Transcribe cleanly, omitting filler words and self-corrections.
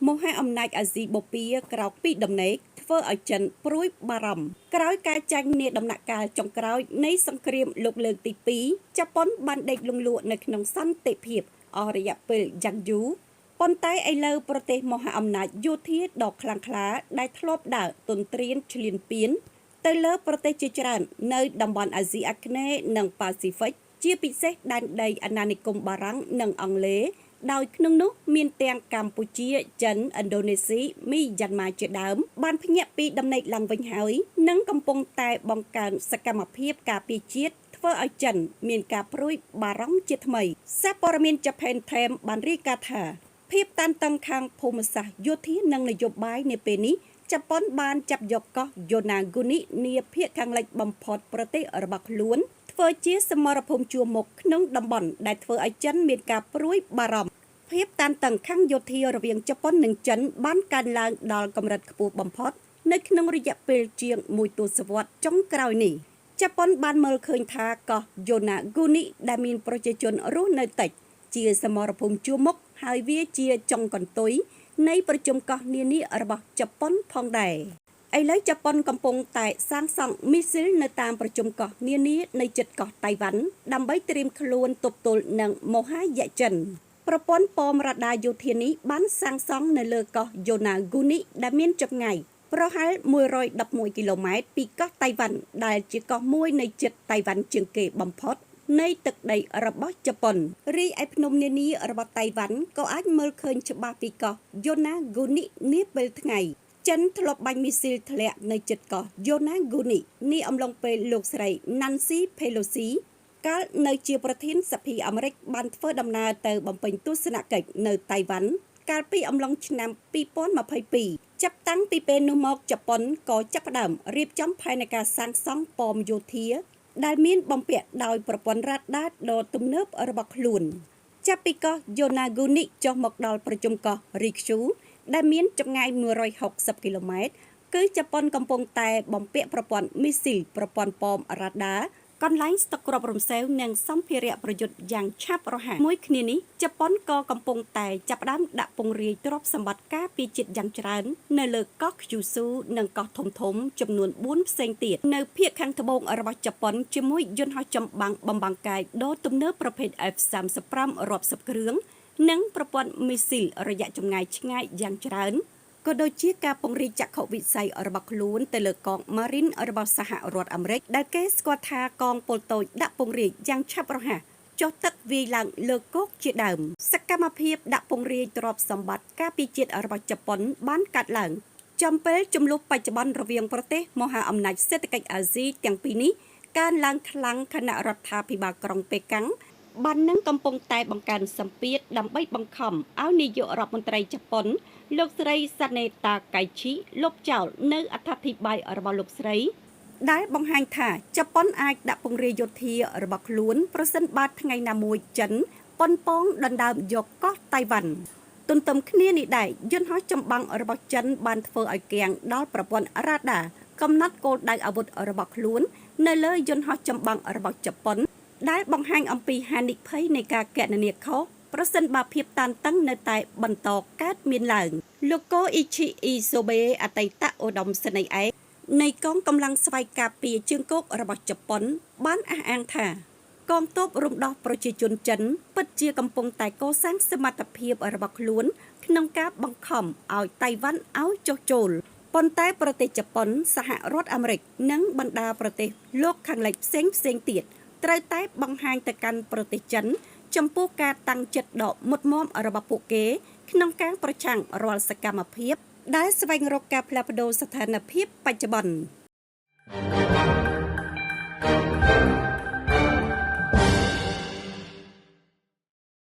មហាអំណាចអាស៊ីបូព៌ាក្រោកពីដំណេកធ្វើឲ្យចិនព្រួយបារម្ភក្រោយការចាញ់នាដំណាក់កាលចុងក្រោយនៃសង្គ្រាមលោកលើកទី2ជប៉ុនបានដេកលង់លក់នៅក្នុងសន្តិភាពអស់រយៈពេលយ៉ាងយូរប៉ុន្តែឥឡូវប្រទេសមហាអំណាចយោធាដ៏ខ្លាំងក្លាដែលធ្លាប់ដើរទន្ទ្រានឈ្លានពានទៅលើប្រទេសជាច្រើននៅតំបន់អាស៊ីអាគ្នេយ៍និងប៉ាស៊ីហ្វិកជាពិសេសដែនដីអាណានិគមបារាំងនិងអង់គ្លេសដោយក្នុងនោះមានទាំងកម្ពុជាចិនឥណ្ឌូនេស៊ីមីយ៉ាន់ម៉ាជាដើមបានភ្ញាក់ពីដំណេកឡើងវិញហើយនិងកំពុងតែបង្កើនសកម្មភាពការពារជាតិធ្វើឲ្យចិនមានការព្រួយបារម្ភជាថ្មីសារព័ត៌មាន Japan Times បានរាយការណ៍ថាភាពតានតឹងខាងភូមិសាស្ត្រយោធានិងនយោបាយនាពេលនេះជប៉ុនបានចាប់យកកោះយ៉ូណាហ្គូនីនាភាគខាងលិចបំផុតប្រទេសរបស់ខ្លួនធ្វើជាសមរភូមិជួរមុខក្នុងតំបន់ដែលធ្វើឲ្យចិនមានការព្រួយបារម្ភភាពតានតឹងខាងយោធារវាងជប៉ុននិងចិនបានកើនឡើងដល់កម្រិតខ្ពស់បំផុតនៅក្នុងរយៈពេលជាង1ទសវត្សរ៍ចុងក្រោយនេះជប៉ុនបានមើលឃើញថាកោះយ៉ូណាហ្គូនីដែលមានប្រជាជនរស់នៅតិចជាសមរភូមិជួរមុខហើយវាជាចុងកន្ទុយនៃប្រជុំកោះនានារបស់ជប៉ុនផងដែរឥឡូវជប៉ុនកំពុងតែសាងសង់មីស៊ីលនៅតាមប្រជុំកោះនានានៅជិតកោះតៃវ៉ាន់ដើម្បីត្រៀមខ្លួនទប់ទល់នឹងមហាយៈចិនប្រព័ន្ធប៉មរ៉ាដាយោធានេះបានសាងសង់នៅលើកោះយ៉ូណាហ្គូនីដែលមានចម្ងាយប្រហែល111គីឡូម៉ែត្រពីកោះតៃវ៉ាន់ដែលជាកោះមួយនៅជិតតៃវ៉ាន់ជាងគេបំផុតនៃទឹកដីរបស់ជប៉ុនរីឯភ្នំនានារបស់តៃវ៉ាន់ក៏អាចមើលឃើញច្បាស់ពីកោះយ៉ូណាហ្គូនីនាពេលថ្ងៃចិនធ្លាប់បាញ់មីស៊ីលធ្លាក់នៅជិតកោះយ៉ូណាហ្គូនីនេះអំឡុងពេលលោកស្រី Nancy Pelosi កាលនៅជាប្រធានសភាអាមេរិកបានធ្វើដំណើរទៅបំពេញទស្សនកិច្ចនៅតៃវ៉ាន់កាលពីអំឡុងឆ្នាំ2022ចាប់តាំងពីពេលនោះមកជប៉ុនក៏ចាប់ផ្ដើមរៀបចំផែនការសាងសង់ប៉មយោធាដែលមានបំពាក់ដោយប្រព័ន្ធរ៉ាដាដ៏ទំនើបរបស់ខ្លួនចាប់ពីកោះយ៉ូណាហ្គូនីចុះមកដល់ប្រជុំកោះរីខ្ជូដែលមានចម្ងាយ160គីឡូម៉ែត្រគឺជប៉ុនកំពុងតែបំពាក់ប្រព័ន្ធមីស៊ីលប្រព័ន្ធប៉មរ៉ាដាកន្លែងស្តុកគ្រាប់រំសេវនិងសម្ភារៈប្រយុទ្ធយ៉ាងឆាប់រហ័សមួយគ្នានេះជប៉ុនក៏កំពុងតែចាប់ផ្ដើមដាក់ពង្រាយទ្រព្យសម្បត្តិការពារជាតិយ៉ាងច្រើននៅលើកោះខ្យូស៊ូនិងកោះធំៗចំនួន4ផ្សេងទៀតនៅភាគខាងត្បូងរបស់ជប៉ុនជាមួយយន្តហោះចម្បាំងបំបាំងកាយដ៏ទំនើបប្រភេទ F-35 រាប់សិបគ្រឿងនិងប្រព័ន្ធមីស៊ីលរយៈចម្ងាយឆ្ងាយយ៉ាងច្រើនក៏ដូចជាការពង្រីកចក្ខុវិស័យរបស់ខ្លួនទៅលើកង Marine របស់សហរដ្ឋអាមេរិកដែលគេស្គាល់ថាកងពលតូចដាក់ពង្រាយយ៉ាងឆាប់រហ័សចុះទឹកវាយឡើងលើគោកជាដើមសកម្មភាពដាក់ពង្រាយទ្រព្យសម្បត្តិការពារជាតិរបស់ជប៉ុនបានកាត់ឡើងចំពេលចំនួនបច្ចុប្បន្នរវាងប្រទេសមហាអំណាចសេដ្ឋកិច្ចអាស៊ីទាំងពីរនេះកើនឡើងខ្លាំងខណៈរដ្ឋាភិបាលក្រុងប៉េកាំងបាននឹងកំពុងតែបង្កើនសម្ពាធដើម្បីបង្ខំឲ្យនាយករដ្ឋមន្ត្រីជប៉ុនលោកស្រីសាណេតាកៃឈីលុបចោលនៅអត្ថាធិប្បាយរបស់លោកស្រីដែលបង្ហាញថាជប៉ុនអាចដាក់ពង្រាយយោធារបស់ខ្លួនប្រសិនបើថ្ងៃណាមួយចិនប៉ុនប៉ងដណ្ដើមយកកោះតៃវ៉ាន់ទន្ទឹមគ្នានេះដែរយន្តហោះចម្បាំងរបស់ចិនបានធ្វើឲ្យគាំងដល់ប្រព័ន្ធរ៉ាដាកំណត់គោលដៅអាវុធរបស់ខ្លួននៅលើយន្តហោះចម្បាំងរបស់ជប៉ុនដែលបង្ហាញអំពីហានិភ័យនៃការកណនាខុសប្រសិនបើភាពតានតឹងនៅតែបន្តកើតមានឡើងលោកកូអ៊ីឈីអ៊ីសូបេអតីតឧត្តមសេនីយ៍ឯកនៃកងកម្លាំងស្វ័យការពារជើងគោករបស់ជប៉ុនបានអះអាងថាកងទ័ពរំដោះប្រជាជនចិនពិតជាកំពុងតែកសាងសមត្ថភាពរបស់ខ្លួនក្នុងការបង្ខំឲ្យតៃវ៉ាន់ឲ្យចុះចូលប៉ុន្តែប្រទេសជប៉ុនសហរដ្ឋអាមេរិកនិងបណ្ដាប្រទេសលោកខាងលិចផ្សេងទៀតត្រូវតែបង្ហាញទៅកាន់ប្រទេសចិនចំពោះការតាំងចិត្តដ៏មុតមាំរបស់ពួកគេក្នុងការប្រឆាំងរាល់សកម្មភាពដែលស្វែងរកការផ្លាស់ប្ដូរស្ថានភាពបច្ចុប្បន្ន